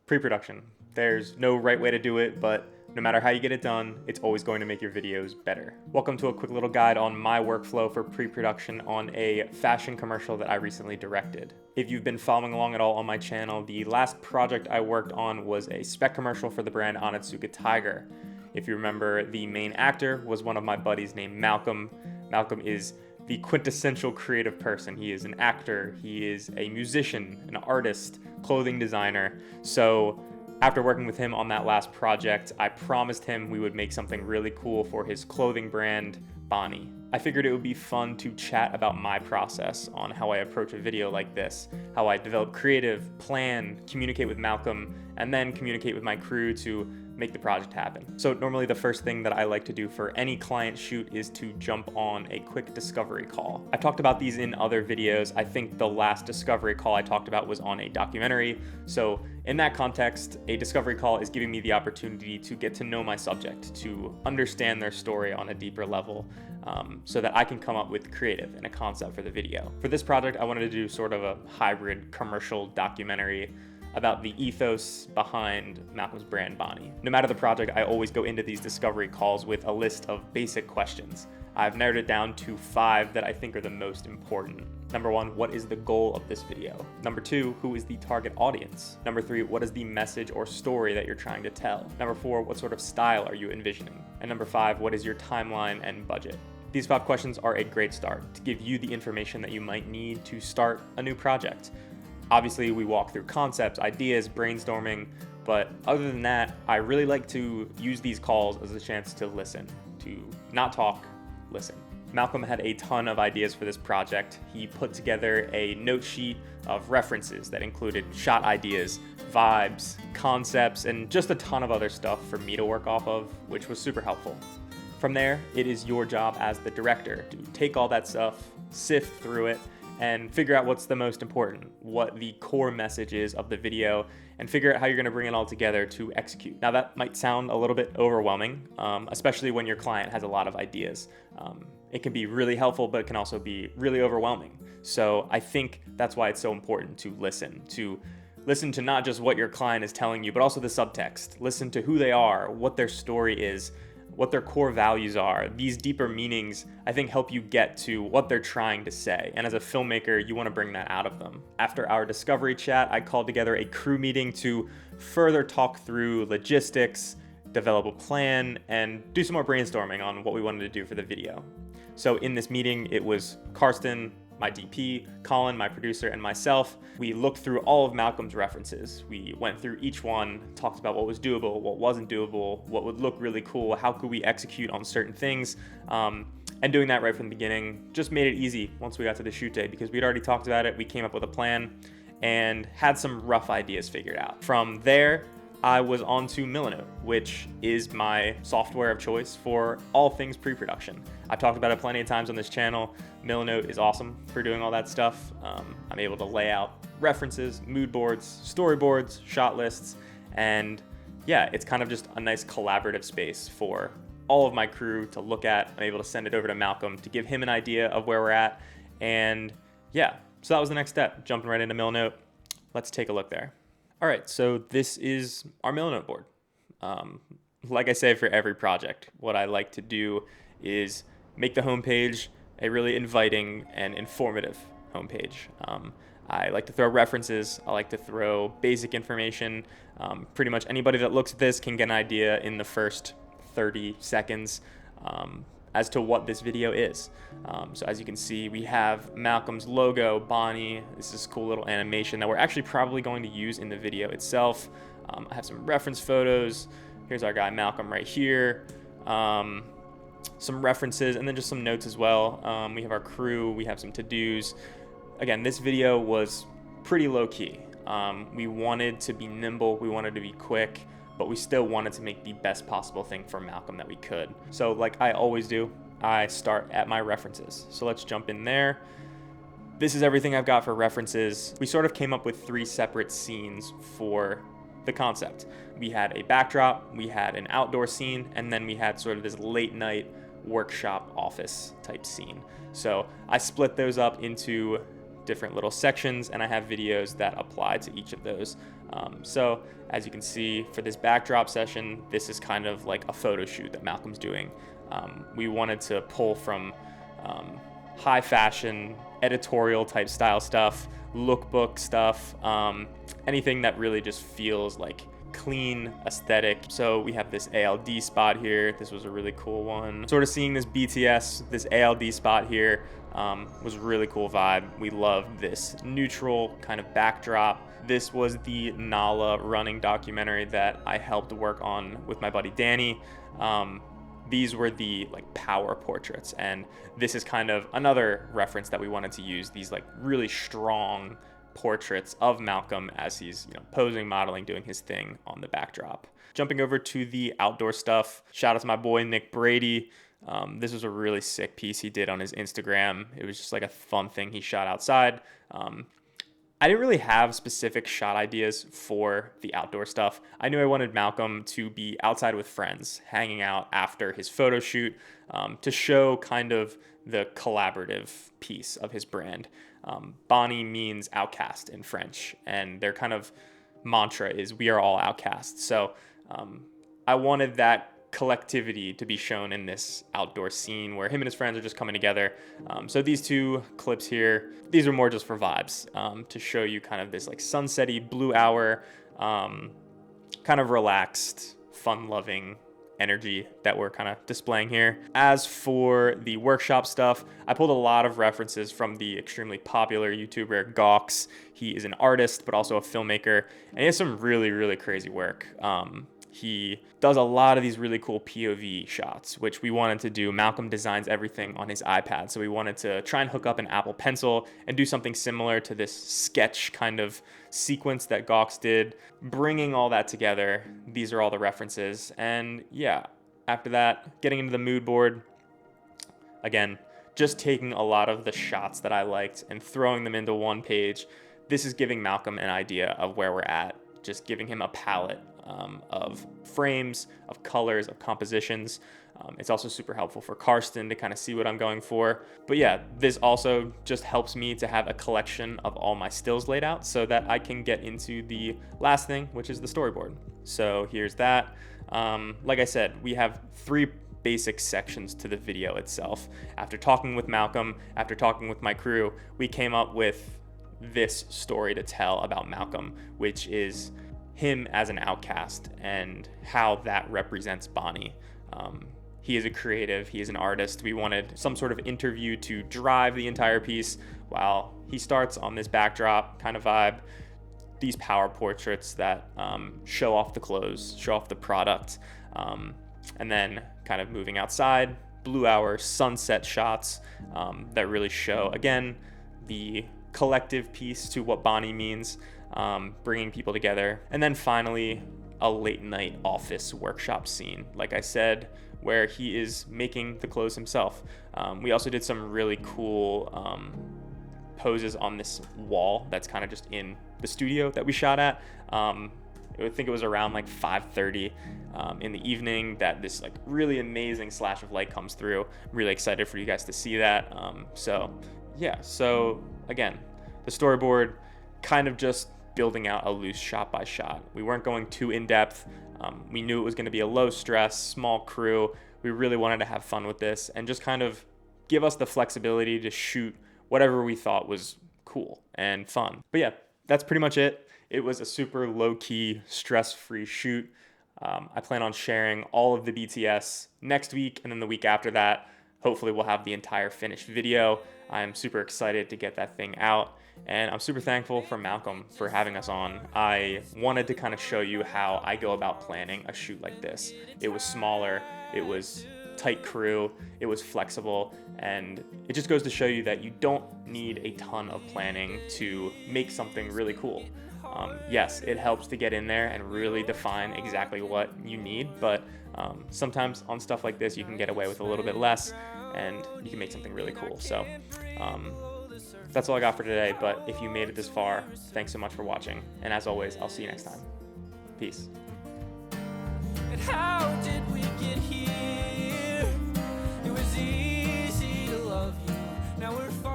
Pre-production. There's no right way to do it, but no matter how you get it done, it's always going to make your videos better. Welcome to a quick little guide on my workflow for pre-production on a fashion commercial that I recently directed. If you've been following along at all on my channel, the last project I worked on was a Spec commercial for the brand Onitsuka Tiger. If you remember, the main actor was one of my buddies named Malcolm. Malcolm is the quintessential creative person. He is an actor, he is a musician, an artist, clothing designer. So after working with him on that last project, I promised him we would make something really cool for his clothing brand, Bonnie. I figured it would be fun to chat about my process on how I approach a video like this, how I develop creative, plan, communicate with Malcolm, and then communicate with my crew to make the project happen. So normally the first thing that I like to do for any client shoot is to jump on a quick discovery call. I talked about these in other videos. I think the last discovery call I talked about was on a documentary. So in that context, a discovery call is giving me the opportunity to get to know my subject, to understand their story on a deeper level, so that I can come up with creative and a concept for the video. For this project, I wanted to do sort of a hybrid commercial documentary about the ethos behind Malcolm's brand, Bonnie. No matter the project, I always go into these discovery calls with a list of basic questions. I've narrowed it down to 5 that I think are the most important. Number 1, what is the goal of this video? Number 2, who is the target audience? Number 3, what is the message or story that you're trying to tell? Number 4, what sort of style are you envisioning? And number 5, what is your timeline and budget? These 5 questions are a great start to give you the information that you might need to start a new project. Obviously, we walk through concepts, ideas, brainstorming, but other than that, I really like to use these calls as a chance to listen, to not talk, listen. Malcolm had a ton of ideas for this project. He put together a note sheet of references that included shot ideas, vibes, concepts, and just a ton of other stuff for me to work off of, which was super helpful. From there, it is your job as the director to take all that stuff, sift through it, and figure out what's the most important, what the core message is of the video, and figure out how you're going to bring it all together to execute. Now that might sound a little bit overwhelming, especially when your client has a lot of ideas. It can be really helpful, but it can also be really overwhelming. So I think that's why it's so important to listen to not just what your client is telling you, but also the subtext. Listen to who they are, what their story is, what their core values are. These deeper meanings, I think, help you get to what they're trying to say. And as a filmmaker, you want to bring that out of them. After our discovery chat, I called together a crew meeting to further talk through logistics, develop a plan, and do some more brainstorming on what we wanted to do for the video. So in this meeting, it was Karsten, my DP, Colin, my producer, and myself. We looked through all of Malcolm's references. We went through each one, talked about what was doable, what wasn't doable, what would look really cool, how could we execute on certain things. And doing that right from the beginning just made it easy once we got to the shoot day because we'd already talked about it, we came up with a plan, and had some rough ideas figured out. From there, I was on to Milanote, which is my software of choice for all things pre-production. I've talked about it plenty of times on this channel. Milanote is awesome for doing all that stuff. I'm able to lay out references, mood boards, storyboards, shot lists, and yeah, it's kind of just a nice collaborative space for all of my crew to look at. I'm able to send it over to Malcolm to give him an idea of where we're at, and yeah, so that was the next step, jumping right into Milanote. Let's take a look there. All right, so this is our Milanote board. Like I say for every project, what I like to do is make the homepage a really inviting and informative homepage. I like to throw references. I like to throw basic information. Pretty much anybody that looks at this can get an idea in the first 30 seconds as to what this video is. So as you can see, we have Malcolm's logo, Bonnie. This is a cool little animation that we're actually probably going to use in the video itself. I have some reference photos. Here's our guy Malcolm right here. Some references and then just some notes as well. We have our crew, we have some to-dos. Again, this video was pretty low-key. We wanted to be nimble, we wanted to be quick, but we still wanted to make the best possible thing for Malcolm that we could. So like I always do, I start at my references. So let's jump in there. This is everything I've got for references. We sort of came up with 3 separate scenes for the concept. We had a backdrop, we had an outdoor scene, and then we had sort of this late night workshop office type scene. So I split those up into different little sections, and I have videos that apply to each of those. So as you can see for this backdrop session, this is kind of like a photo shoot that Malcolm's doing. We wanted to pull from high fashion, editorial type style stuff, lookbook stuff, anything that really just feels like clean aesthetic. So we have this ALD spot here. This was a really cool one. Sort of seeing this BTS, this ALD spot here was a really cool vibe. We loved this neutral kind of backdrop. This was the Nala running documentary that I helped work on with my buddy Danny. These were the like power portraits, and this is kind of another reference that we wanted to use, these like really strong portraits of Malcolm as he's, posing, modeling, doing his thing on the backdrop. Jumping over to the outdoor stuff, shout out to my boy Nick Brady. This was a really sick piece he did on his Instagram. It was just like a fun thing he shot outside. I didn't really have specific shot ideas for the outdoor stuff. I knew I wanted Malcolm to be outside with friends, hanging out after his photo shoot, to show kind of the collaborative piece of his brand. Bonnie means outcast in French, and their kind of mantra is we are all outcasts. So I wanted that collectivity to be shown in this outdoor scene where him and his friends are just coming together. So these two clips here, these are more just for vibes, to show you kind of this like sunsetty blue hour, kind of relaxed, fun-loving energy that we're kind of displaying here. As for the workshop stuff, I pulled a lot of references from the extremely popular YouTuber Gawks. He is an artist, but also a filmmaker, and he has some really, really crazy work. He does a lot of these really cool POV shots, which we wanted to do. Malcolm designs everything on his iPad, so we wanted to try and hook up an Apple Pencil and do something similar to this sketch kind of sequence that Gawks did. Bringing all that together, these are all the references. And yeah, after that, getting into the mood board, again, just taking a lot of the shots that I liked and throwing them into one page. This is giving Malcolm an idea of where we're at, just giving him a palette of frames, of colors, of compositions. It's also super helpful for Karsten to kind of see what I'm going for. But yeah, this also just helps me to have a collection of all my stills laid out so that I can get into the last thing, which is the storyboard. So here's that. Like I said, we have 3 basic sections to the video itself. After talking with Malcolm, after talking with my crew, we came up with this story to tell about Malcolm, which is him as an outcast and how that represents Bonnie. He is a creative, he is an artist. We wanted some sort of interview to drive the entire piece while he starts on this backdrop kind of vibe. These power portraits that show off the clothes, show off the product, and then kind of moving outside, blue hour sunset shots that really show, again, the collective piece to what Bonnie means, bringing people together. And then finally, a late night office workshop scene, like I said, where he is making the clothes himself. We also did some really cool poses on this wall that's kind of just in the studio that we shot at. I think it was around like 5:30 in the evening that this like really amazing slash of light comes through. I'm really excited for you guys to see that. So again, the storyboard kind of just building out a loose shot by shot. We weren't going too in depth. We knew it was going to be a low stress, small crew. We really wanted to have fun with this and just kind of give us the flexibility to shoot whatever we thought was cool and fun. But yeah, that's pretty much it. It was a super low-key, stress-free shoot. I plan on sharing all of the BTS next week, and then the week after that, hopefully we'll have the entire finished video. I'm super excited to get that thing out, and I'm super thankful for Malcolm for having us on. I wanted to kind of show you how I go about planning a shoot like this. It was smaller, it was tight crew, it was flexible, and it just goes to show you that you don't need a ton of planning to make something really cool. Yes, it helps to get in there and really define exactly what you need, but sometimes on stuff like this, you can get away with a little bit less and you can make something really cool. So that's all I got for today, but if you made it this far, thanks so much for watching. And as always, I'll see you next time. Peace. And how did we get here? It was easy to love you. Now we're far